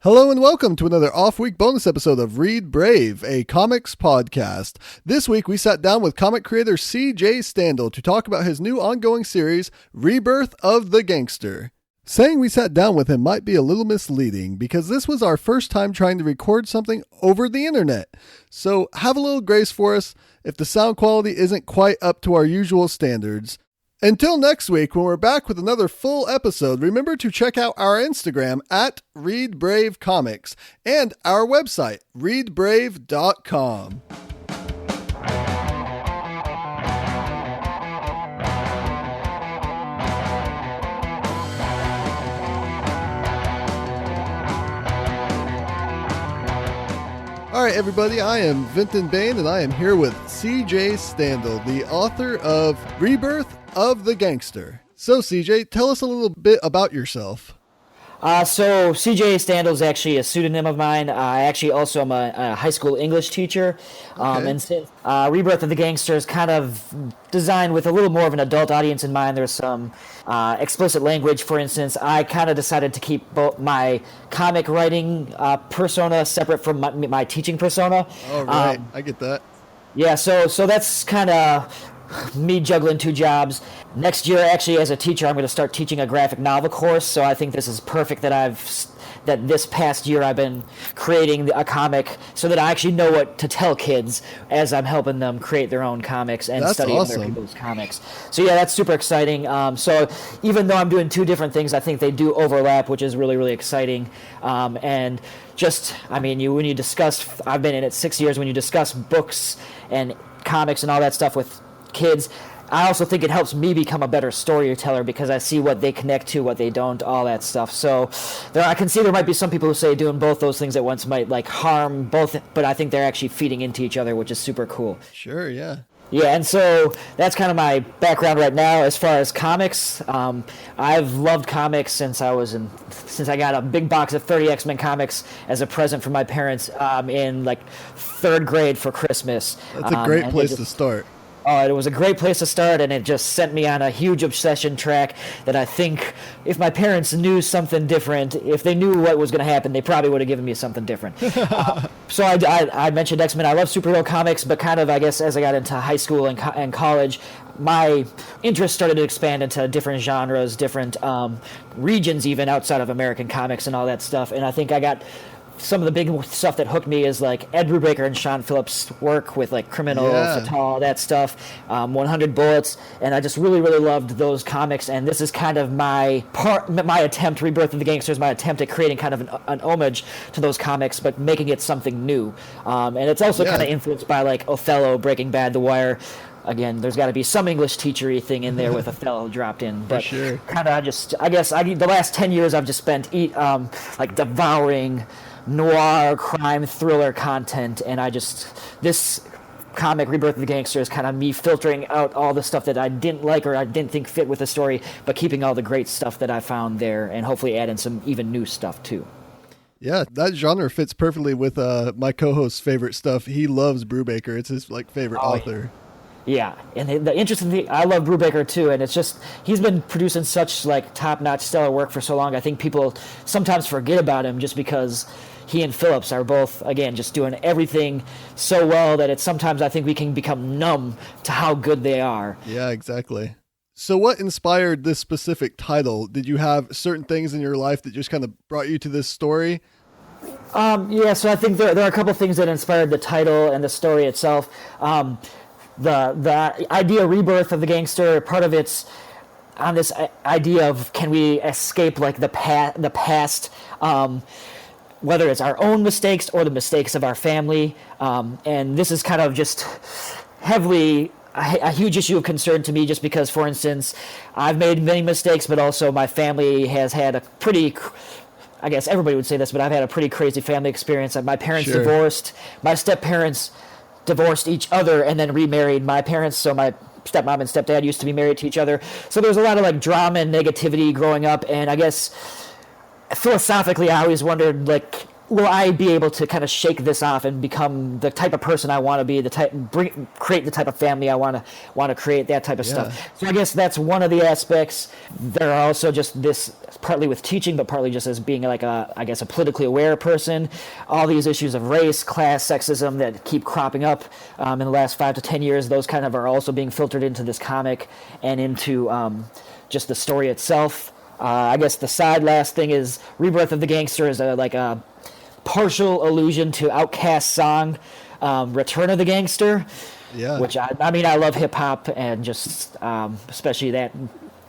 Hello and welcome to another off-week bonus episode of Read Brave, a comics podcast. This week we sat down with comic creator CJ Standal to talk about his new ongoing series, Rebirth of the Gangster. Saying we sat down with him might be a little misleading because this was our first time trying to record something over the internet. So have a little grace for us if the sound quality isn't quite up to our usual standards. Until next week, when we're back with another full episode, remember to check out our Instagram at ReadBraveComics and our website, readbrave.com. All right, everybody, I am Vinton and I am here with CJ Standal, the author of Rebirth of the Gangster. So, CJ, tell us a little bit about yourself. So CJ Standal is actually a pseudonym of mine. I actually also am a high school English teacher. Okay. And since Rebirth of the Gangster is kind of designed with a little more of an adult audience in mind, there's some explicit language. For instance, I kind of decided to keep both my comic writing persona separate from my teaching persona. All right, I get that. Yeah, so that's kind of me juggling two jobs. Next year, actually, as a teacher, I'm going to start teaching a graphic novel course, so I think this is perfect that this past year I've been creating a comic so that I actually know what to tell kids as I'm helping them create their own comics and study other people's comics. So yeah, that's super exciting. So even though I'm doing two different things, I think they do overlap, which is really, really exciting. And just, I mean, when you discuss, I've been in it 6 years, when you discuss books and comics and all that stuff with kids, I also think it helps me become a better storyteller because I see what they connect to, what they don't, all that stuff. So I can see there might be some people who say doing both those things at once might like harm both, but I think they're actually feeding into each other, which is super cool. Sure, yeah. Yeah, and so that's kind of my background right now as far as comics. I've loved comics since I got a big box of 30 X-Men comics as a present from my parents in like third grade for Christmas. That's a great place to start. It was a great place to start, and it just sent me on a huge obsession track that I think if my parents knew something different, if they knew what was going to happen, they probably would have given me something different. So I mentioned X-Men. I love superhero comics, but kind of, I guess, as I got into high school and college, my interest started to expand into different genres, different regions even outside of American comics and all that stuff, and I think I got some of the big stuff that hooked me is like Ed Brubaker and Sean Phillips' work with like Criminal, Fatal, that stuff, 100 Bullets, and I just really, really loved those comics. And this is kind of my attempt. Rebirth of the Gangster is my attempt at creating kind of an homage to those comics, but making it something new. And it's also kind of influenced by like Othello, Breaking Bad, The Wire. Again, there's got to be some English teachery thing in there with Othello dropped in, but sure. Kind of the last 10 years I've just spent like devouring noir crime thriller content, and this comic Rebirth of the Gangster is kind of me filtering out all the stuff that I didn't like or I didn't think fit with the story, but keeping all the great stuff that I found there and hopefully adding some even new stuff too. Yeah, that genre fits perfectly with my co-host's favorite stuff. He loves Brubaker. It's his like favorite author. Yeah, and the interesting thing, I love Brubaker too, and it's just he's been producing such like top-notch stellar work for so long. I think people sometimes forget about him just because he and Phillips are both, again, just doing everything so well that it's sometimes I think we can become numb to how good they are. Yeah, exactly. So what inspired this specific title? Did you have certain things in your life that just kind of brought you to this story? Yeah, so I think there are a couple things that inspired the title and the story itself. The idea Rebirth of the Gangster, part of it's on this idea of can we escape like the past, whether it's our own mistakes or the mistakes of our family. And this is kind of just heavily a huge issue of concern to me just because, for instance, I've made many mistakes, but also my family has had a pretty, I guess everybody would say this, but I've had a pretty crazy family experience. My parents divorced. My step-parents divorced each other and then remarried my parents, so my stepmom and stepdad used to be married to each other. So there's a lot of like drama and negativity growing up, and I guess philosophically I always wondered, like, will I be able to kind of shake this off and become the type of person I want to be, create the type of family I want to create, that type of stuff. So I guess that's one of the aspects. There are also just this, partly with teaching, but partly just as being like a politically aware person. All these issues of race, class, sexism that keep cropping up in the last 5 to 10 years, those kind of are also being filtered into this comic and into just the story itself. I guess the last thing is Rebirth of the Gangster is a partial allusion to Outkast's song Return of the Gangster, which I love hip hop and just especially that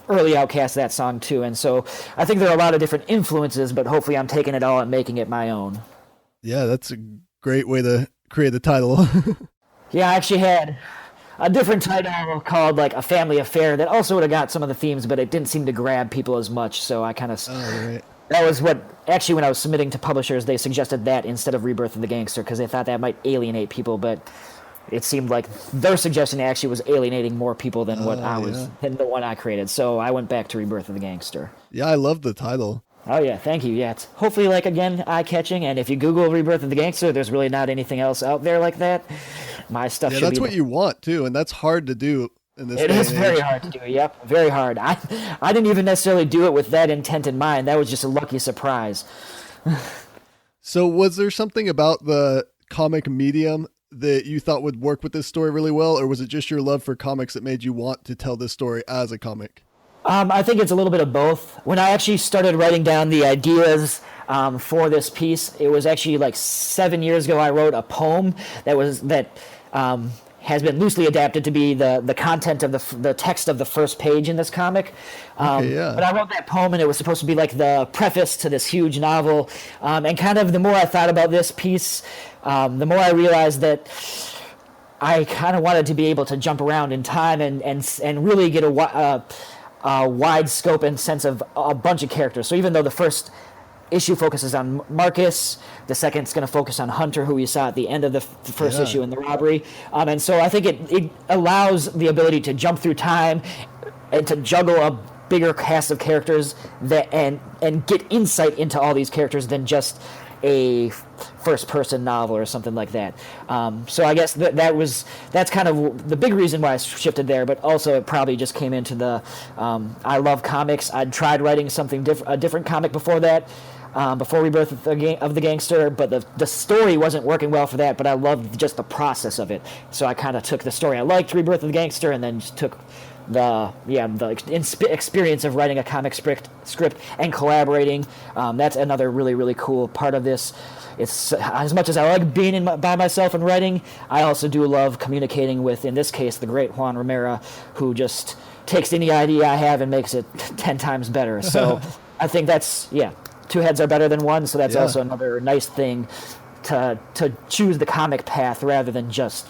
early Outkast, that song too, and so I think there are a lot of different influences, but hopefully I'm taking it all and making it my own. Yeah, that's a great way to create the title. Yeah, I actually had a different title called like A Family Affair that also would have got some of the themes, but it didn't seem to grab people as much, so I kind of that was what, actually, when I was submitting to publishers, they suggested that instead of Rebirth of the Gangster, because they thought that might alienate people, but it seemed like their suggestion actually was alienating more people than than the one I created. So I went back to Rebirth of the Gangster. Yeah, I love the title. Oh, yeah, thank you. Yeah, it's hopefully, again, eye-catching, and if you Google Rebirth of the Gangster, there's really not anything else out there like that. My stuff should be... Yeah, that's what you want, too, and that's hard to do. It is very hard to do. Yep, very hard. I didn't even necessarily do it with that intent in mind. That was just a lucky surprise. So was there something about the comic medium that you thought would work with this story really well, or was it just your love for comics that made you want to tell this story as a comic? I think it's a little bit of both. When I actually started writing down the ideas for this piece, it was actually 7 years ago. I wrote a poem that has been loosely adapted to be the content of the text of the first page in this comic. But I wrote that poem, and it was supposed to be like the preface to this huge novel. And kind of the more I thought about this piece, the more I realized that I kind of wanted to be able to jump around in time and really get a wide scope and sense of a bunch of characters. So even though the first issue focuses on Marcus, the second's going to focus on Hunter, who we saw at the end of the first issue in the robbery. And so I think it allows the ability to jump through time and to juggle a bigger cast of characters and get insight into all these characters than just a first-person novel or something like that. So I guess that's kind of the big reason why I shifted there, but also it probably just came into the I love comics. I'd tried writing a different comic before that, before Rebirth of the Gangster, but the story wasn't working well for that, but I loved just the process of it. So I kind of took the story I liked, Rebirth of the Gangster, and then just took the experience of writing a comic script and collaborating. That's another really, really cool part of this. It's as much as I like being by myself and writing, I also do love communicating with, in this case, the great Juan Romero, who just takes any idea I have and makes it 10 times better. So I think that's, two heads are better than one, so that's also another nice thing to choose the comic path rather than just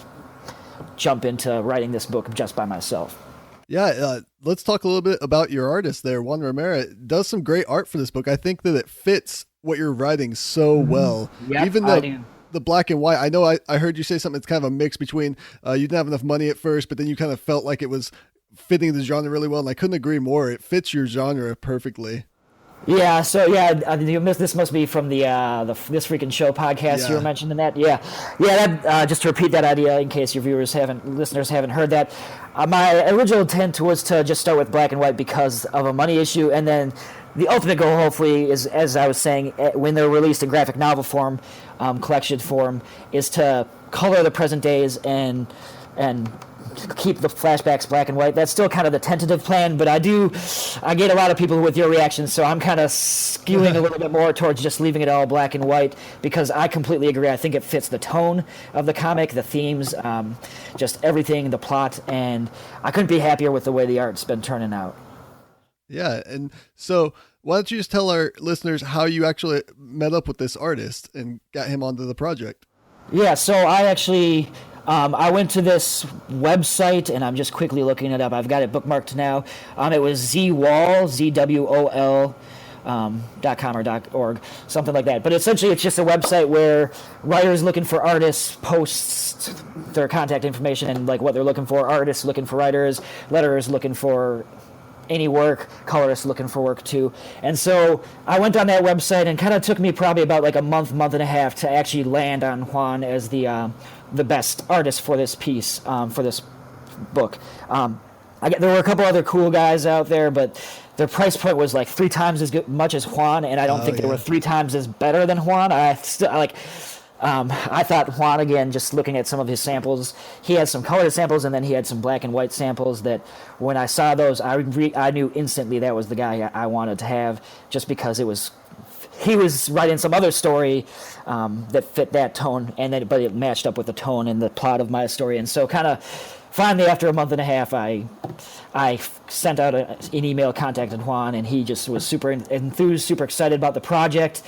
jump into writing this book just by myself. Yeah, let's talk a little bit about your artist there. Juan Romero does some great art for this book. I think that it fits what you're writing so well. Yep, even the black and white. I know I heard you say something. It's kind of a mix between you didn't have enough money at first, but then you kind of felt like it was fitting the genre really well, and I couldn't agree more. It fits your genre perfectly. Yeah, so this must be from the This Freaking Show podcast you were mentioning that. That, just to repeat that idea in case your listeners haven't heard that. My original intent was to just start with black and white because of a money issue, and then the ultimate goal, hopefully, is, as I was saying, when they're released in graphic novel form, collection form, is to color the present days and keep the flashbacks black and white. That's still kind of the tentative plan, but I get a lot of people with your reactions, so I'm kind of skewing a little bit more towards just leaving it all black and white because I completely agree. I think it fits the tone of the comic, the themes, just everything, the plot, and I couldn't be happier with the way the art's been turning out. Yeah, and so why don't you just tell our listeners how you actually met up with this artist and got him onto the project? Yeah, so I actually... I went to this website, and I'm just quickly looking it up. I've got it bookmarked now. It was ZWOL, ZWOL, .com or .org, something like that. But essentially, it's just a website where writers looking for artists post their contact information and what they're looking for. Artists looking for writers, letters looking for any work, colorists looking for work too. And so I went on that website, and kind of took me probably about like a month and a half to actually land on Juan as the best artist for this piece, for this book. There were a couple other cool guys out there, but their price point was like 3 times as much as Juan, and I don't think they were 3 times as better than Juan. I thought Juan, again, just looking at some of his samples, he had some colored samples, and then he had some black and white samples that when I saw those, I knew instantly that was the guy I wanted to have, just because he was writing some other story that fit that tone, but it matched up with the tone and the plot of my story. And so kind of finally, after a month and a half, I sent out an email, contacted Juan, and he just was super enthused, super excited about the project.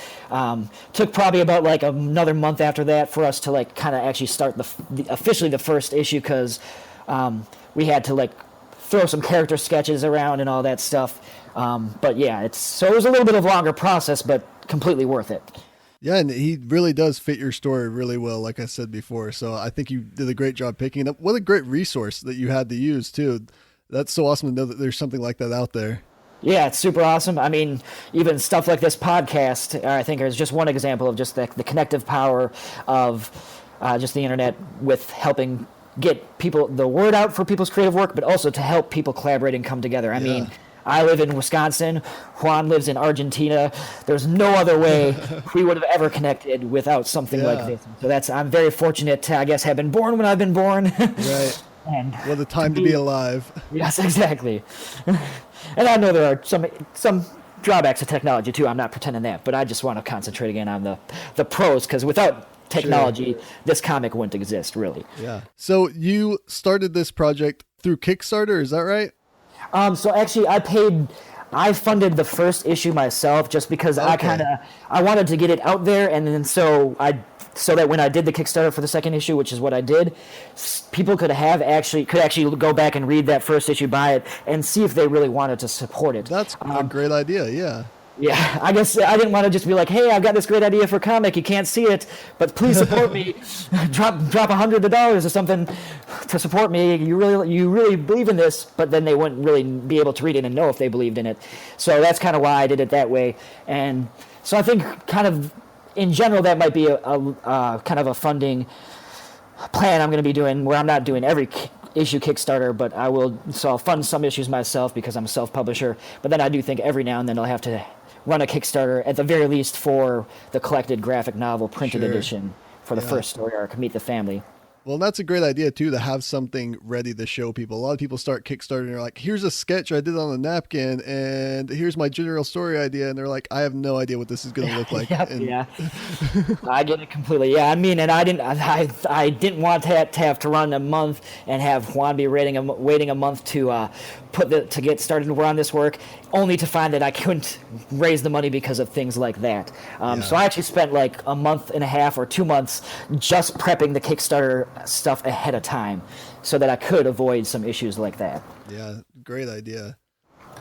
Took probably about like another month after that for us to like kind of actually start officially the first issue, because we had to like throw some character sketches around and all that stuff. But yeah, it was a little bit of a longer process, but completely worth it. Yeah, and he really does fit your story really well, like I said before. So I think you did a great job picking it up. What a great resource that you had to use, too. That's so awesome to know that there's something like that out there. Yeah, it's super awesome. I mean, even stuff like this podcast, I think, is just one example of just the connective power of just the internet with helping get the word out for people's creative work, but also to help people collaborate and come together. I mean, I live in Wisconsin. Juan lives in Argentina. There's no other way we would have ever connected without something like this. So I'm very fortunate to, I guess, have been born when I've been born. Right. And what a time to be alive. Yes, exactly. And I know there are some drawbacks to technology too. I'm not pretending that, but I just want to concentrate again on the pros, because without technology, this comic wouldn't exist, really. Yeah. So you started this project through Kickstarter, is that right? So actually, I funded the first issue myself, just because I wanted to get it out there, and then so that when I did the Kickstarter for the second issue, which is what I did, people could actually go back and read that first issue, buy it, and see if they really wanted to support it. That's a great idea. Yeah. Yeah, I guess I didn't want to just be like, hey, I've got this great idea for a comic. You can't see it, but please support me. drop $100 or something to support me. You really believe in this, but then they wouldn't really be able to read it and know if they believed in it. So that's kind of why I did it that way. And so I think kind of in general that might be a kind of a funding plan I'm going to be doing, where I'm not doing every issue Kickstarter, but I'll fund some issues myself because I'm a self-publisher. But then I do think every now and then I'll have to run a Kickstarter at the very least for the collected graphic novel printed edition for the first story arc, Meet the Family. Well, that's a great idea, too, to have something ready to show people. A lot of people start Kickstarter and they're like, here's a sketch I did on a napkin, and here's my general story idea. And they're like, I have no idea what this is going to look like. Yeah. I get it completely. Yeah, I mean, and I didn't want to have to run a month and have Juan be waiting a month to get started on this work, only to find that I couldn't raise the money because of things like that. So I actually spent like a month and a half or 2 months just prepping the Kickstarter stuff ahead of time so that I could avoid some issues like that. Yeah, great idea.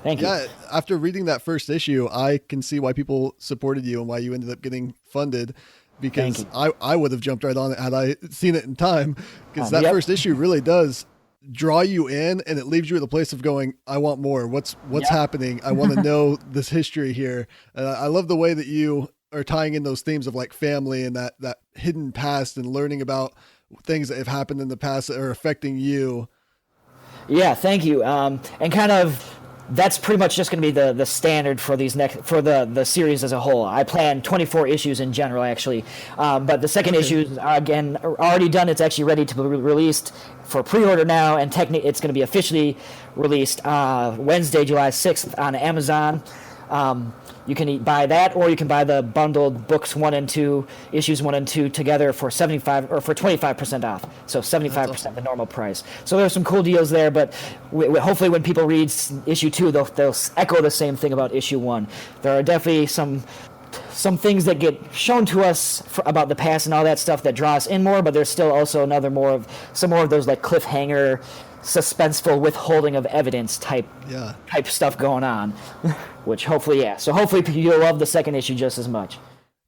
Thank you. Yeah, after reading that first issue, I can see why people supported you and why you ended up getting funded, because I would have jumped right on it had I seen it in time, because that first issue really does draw you in, and it leaves you at the place of going, I want more. What's happening? I want to know this history here. And I love the way that you are tying in those themes of like family and that hidden past and learning about things that have happened in the past that are affecting you. Yeah, thank you. And kind of that's pretty much just going to be the standard for the series as a whole. I plan 24 issues in general, actually, but the second issue are already done. It's actually ready to be released for pre-order now, and it's going to be officially released Wednesday, July 6th on Amazon. You can buy that, or you can buy the bundled books 1 and 2, issues 1 and 2 together for 25% off. So 75% the normal price. So there's some cool deals there, but hopefully when people read issue 2, they'll echo the same thing about issue 1. There are definitely some things that get shown to us about the past and all that stuff that draw us in more, but there's still also some more of those like cliffhanger, suspenseful withholding of evidence type stuff going on, which hopefully you'll love the second issue just as much.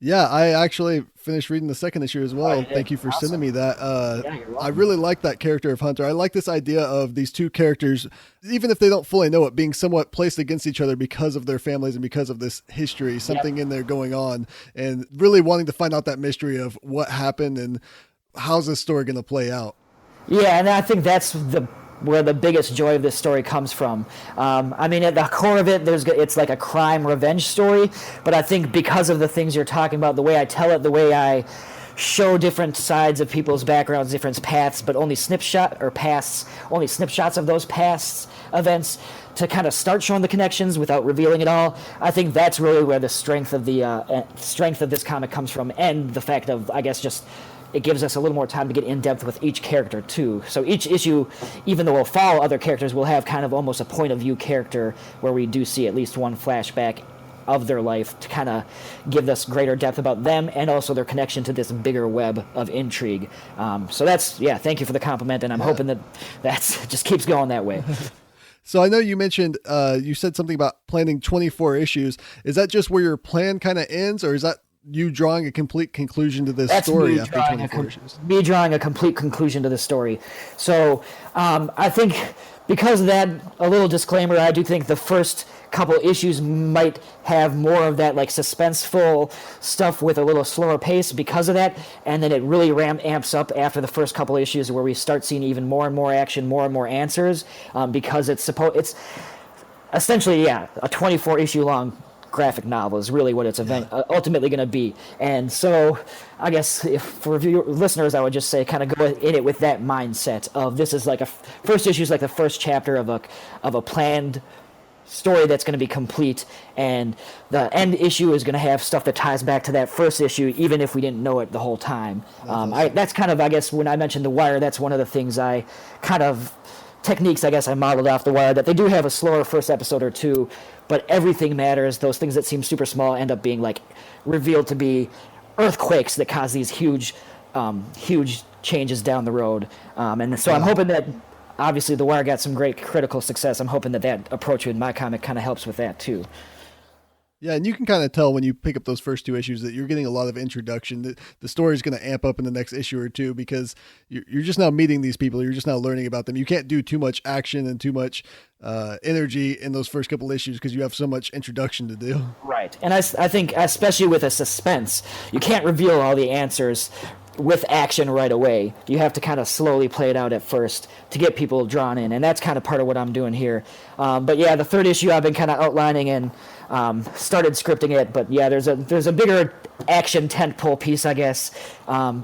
Yeah, I actually finished reading the second issue as well. Oh, you did? Thank you for sending Awesome. me that. Yeah, you're I welcome. really like that character of Hunter. I like this idea of these two characters, even if they don't fully know it, being somewhat placed against each other because of their families and because of this history, Yep. something in there going on, and really wanting to find out that mystery of what happened and how's this story going to play out. Yeah, and I think that's the where the biggest joy of this story comes from. I mean, at the core of it, it's like a crime revenge story, but I think because of the things you're talking about, the way I tell it, the way I show different sides of people's backgrounds, different paths, but only only snapshots of those past events to kind of start showing the connections without revealing it all. I think that's really where the strength of strength of this comic comes from, and the fact of, I guess, just it gives us a little more time to get in depth with each character too. So each issue, even though we'll follow other characters, we'll have kind of almost a point of view character where we do see at least one flashback of their life to kind of give us greater depth about them and also their connection to this bigger web of intrigue. So that's, yeah, thank you for the compliment, and I'm hoping that that's just keeps going that way. So I know you mentioned, you said something about planning 24 issues. Is that just where your plan kind of ends, or is that you drawing a complete conclusion to this That's story me after drawing 24 issues? me drawing a complete conclusion to the story. So I think because of that, a little disclaimer, I do think the first couple issues might have more of that like suspenseful stuff with a little slower pace because of that, and then it really amps up after the first couple issues where we start seeing even more and more action, more and more answers, because it's essentially, yeah, a 24 issue long graphic novel is really what it's ultimately going to be. And so I guess if for listeners, I would just say kind of go in it with that mindset of this is like first issue is like the first chapter of a planned story that's going to be complete, and the end issue is going to have stuff that ties back to that first issue even if we didn't know it the whole time. That's kind of, I guess, when I mentioned The Wire, that's one of the things I kind of techniques I guess I modeled off The Wire, that they do have a slower first episode or two, but everything matters. Those things that seem super small end up being like revealed to be earthquakes that cause these huge changes down the road. And so I'm hoping that, obviously The Wire got some great critical success. I'm hoping that approach with my comic kind of helps with that too. Yeah, and you can kind of tell when you pick up those first two issues that you're getting a lot of introduction. The story is going to amp up in the next issue or two because you're just now meeting these people. You're just now learning about them. You can't do too much action and too much energy in those first couple issues because you have so much introduction to do. Right. And I think, especially with a suspense, you can't reveal all the answers with action right away. You have to kind of slowly play it out at first to get people drawn in, and that's kind of part of what I'm doing here. But yeah, the third issue I've been kind of outlining and started scripting it, but yeah, there's a bigger action tentpole piece, I guess,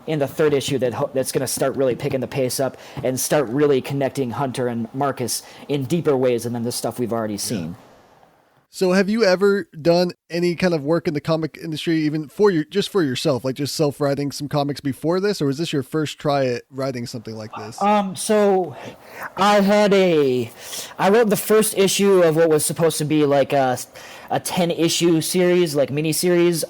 in the third issue that's going to start really picking the pace up and start really connecting Hunter and Marcus in deeper ways than the stuff we've already seen. Yeah. So have you ever done any kind of work in the comic industry, even just for yourself, like just self-writing some comics before this, or was this your first try at writing something like this? So I wrote the first issue of what was supposed to be like a 10-issue series, like mini-series.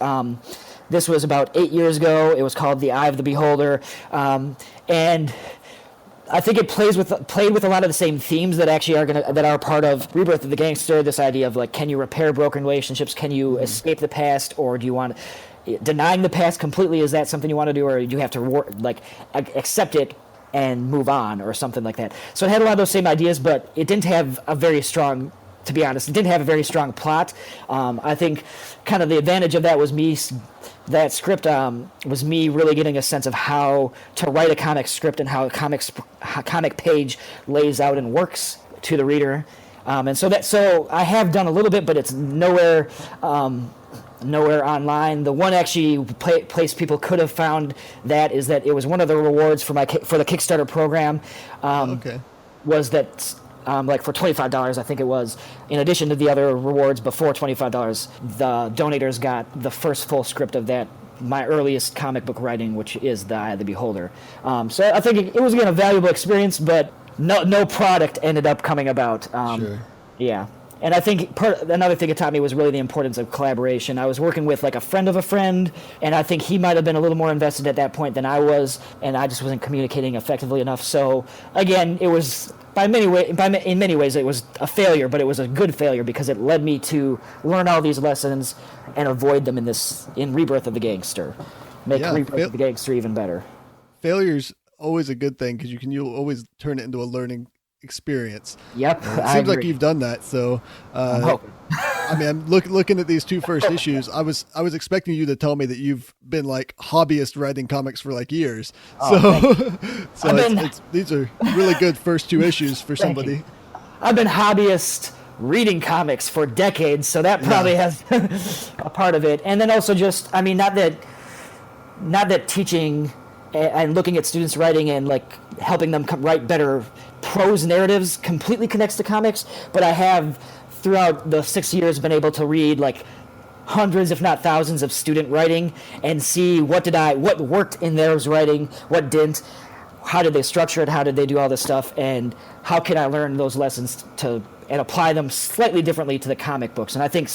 This was about 8 years ago. It was called The Eye of the Beholder. And I think it played with a lot of the same themes that actually that are part of Rebirth of the Gangster. This idea of like, can you repair broken relationships? Can you escape the past, or do you want denying the past completely? Is that something you want to do, or do you have to accept it and move on, or something like that? So it had a lot of those same ideas, but it didn't have a very strong. To be honest, it didn't have a very strong plot. I think kind of the advantage of that was that script was me really getting a sense of how to write a comic script and how a comic page lays out and works to the reader. And so I have done a little bit, but it's nowhere online. The one actually place people could have found that is that it was one of the rewards for the Kickstarter program. Was that. Like for $25, I think it was. In addition to the other rewards before $25, the donators got the first full script of that, my earliest comic book writing, which is The Eye of the Beholder. So I think it was, again, a valuable experience, but no product ended up coming about. Sure. Yeah. And I think another thing it taught me was really the importance of collaboration. I was working with like a friend of a friend, and I think he might have been a little more invested at that point than I was, and I just wasn't communicating effectively enough. So again, it was in many ways it was a failure, but it was a good failure because it led me to learn all these lessons and avoid them in Rebirth of the Gangster. Make Rebirth of the Gangster even better. Failure's always a good thing because you'll always turn it into a learning experience. Yep, it seems like you've done that. So, I'm hoping. I mean, I'm looking at these two first issues. I was expecting you to tell me that you've been like hobbyist writing comics for like years. These are really good first two issues for somebody. I've been hobbyist reading comics for decades, so that probably has a part of it. And then also just, I mean, not that teaching and looking at students writing and like helping them write better prose narratives completely connects to comics, but I have throughout the 6 years been able to read like hundreds if not thousands of student writing and see what worked in theirs writing, what didn't, how did they structure it, how did they do all this stuff, and how can I learn those lessons and apply them slightly differently to the comic books. And I think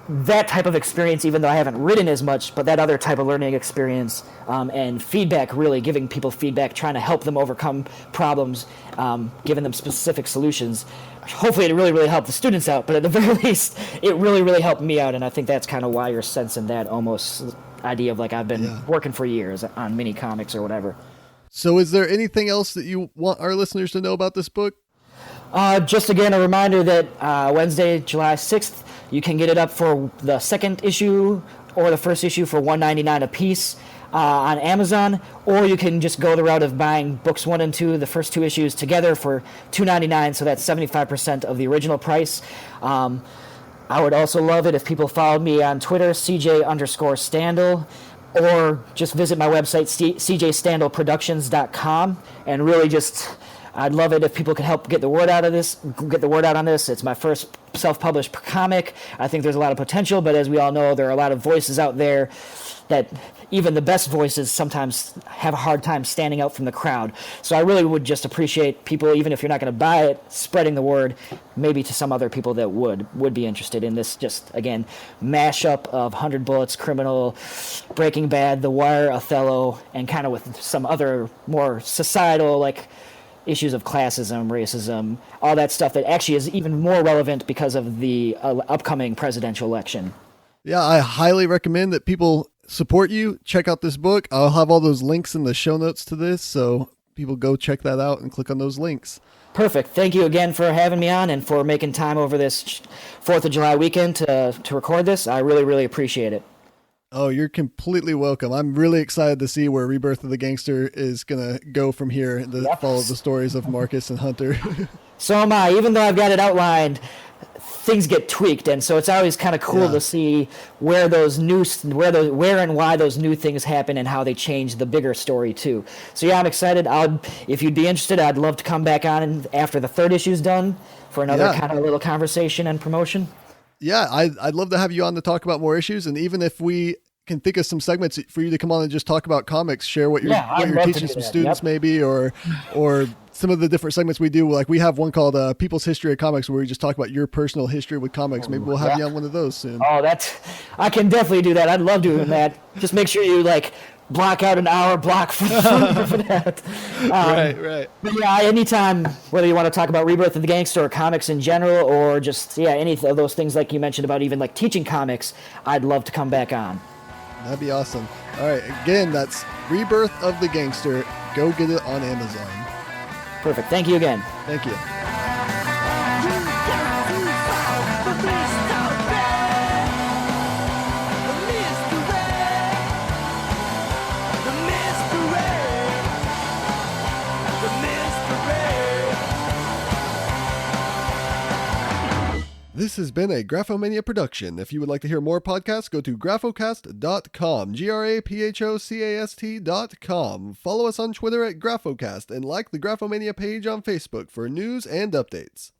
that type of experience, even though I haven't written as much, but that other type of learning experience and feedback, really giving people feedback, trying to help them overcome problems, giving them specific solutions. Hopefully it really, really helped the students out, but at the very least, it really, really helped me out, and I think that's kind of why you're sensing that almost idea of like I've been working for years on mini comics or whatever. So is there anything else that you want our listeners to know about this book? Just again, a reminder that Wednesday, July 6th, you can get it up for the second issue or the first issue for $1.99 a piece on Amazon, or you can just go the route of buying books 1 and 2, the first 2 issues together for $2.99, so that's 75% of the original price. I would also love it if people followed me on Twitter, CJ_Standal, or just visit my website, cjstandalproductions.com, and really just... I'd love it if people could help get the word out on this. It's my first self-published comic. I think there's a lot of potential, but as we all know, there are a lot of voices out there that even the best voices sometimes have a hard time standing out from the crowd. So I really would just appreciate people, even if you're not going to buy it, spreading the word maybe to some other people that would be interested in this, just, again, mashup of 100 Bullets, Criminal, Breaking Bad, The Wire, Othello, and kind of with some other more societal, like, issues of classism, racism, all that stuff that actually is even more relevant because of the upcoming presidential election. Yeah, I highly recommend that people support you. Check out this book. I'll have all those links in the show notes to this, so people go check that out and click on those links. Perfect. Thank you again for having me on and for making time over this 4th of July weekend to record this. I really, really appreciate it. Oh, you're completely welcome. I'm really excited to see where Rebirth of the Gangster is going to go from here and follow the stories of Marcus and Hunter. So am I. Even though I've got it outlined, things get tweaked, and so it's always kind of cool to see where and why those new things happen and how they change the bigger story too. So yeah, I'm excited. If you'd be interested, I'd love to come back on after the 3rd issue's done for another kind of little conversation and promotion. Yeah, I'd love to have you on to talk about more issues, and even if we can think of some segments for you to come on and just talk about comics, share what you're teaching some students maybe, or some of the different segments we do. Like we have one called People's History of Comics where we just talk about your personal history with comics. Maybe we'll have you on one of those soon. Oh, I can definitely do that. I'd love doing that. Just make sure you block out an hour block for that. Right. But yeah, anytime, whether you want to talk about Rebirth of the Gangster or comics in general, or just, any of those things like you mentioned about even like teaching comics, I'd love to come back on. That'd be awesome. All right. Again, that's Rebirth of the Gangster. Go get it on Amazon. Perfect. Thank you again. Thank you. This has been a Graphomania production. If you would like to hear more podcasts, go to graphocast.com, graphocast.com. Follow us on Twitter at Graphocast and like the Graphomania page on Facebook for news and updates.